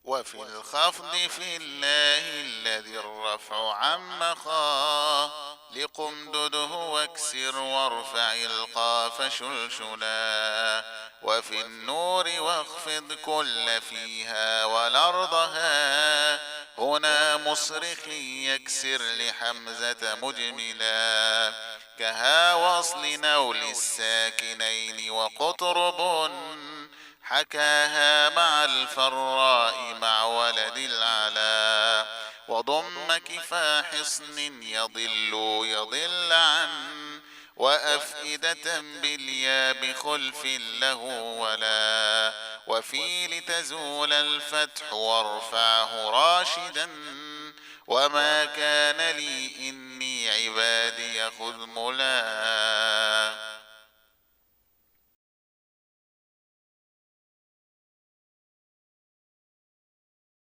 وفي الخفض في الله الذي الرفع عم خا لقمدده واكسر وارفع القاف شلشلا. وفي النور واخفض كل فيها والأرضها هنا مصرخ يكسر لحمزة مجملا. كها وصل نول الساكنين وقطرب حكاها مع الفراء مع ولد العلا. وضم كفا حصن يضل عن وأفئدة باليا بخلف له ولا. وفي لتزول الفتح وارفعه راشدا وما كان لي إني عبادي خذ ملا.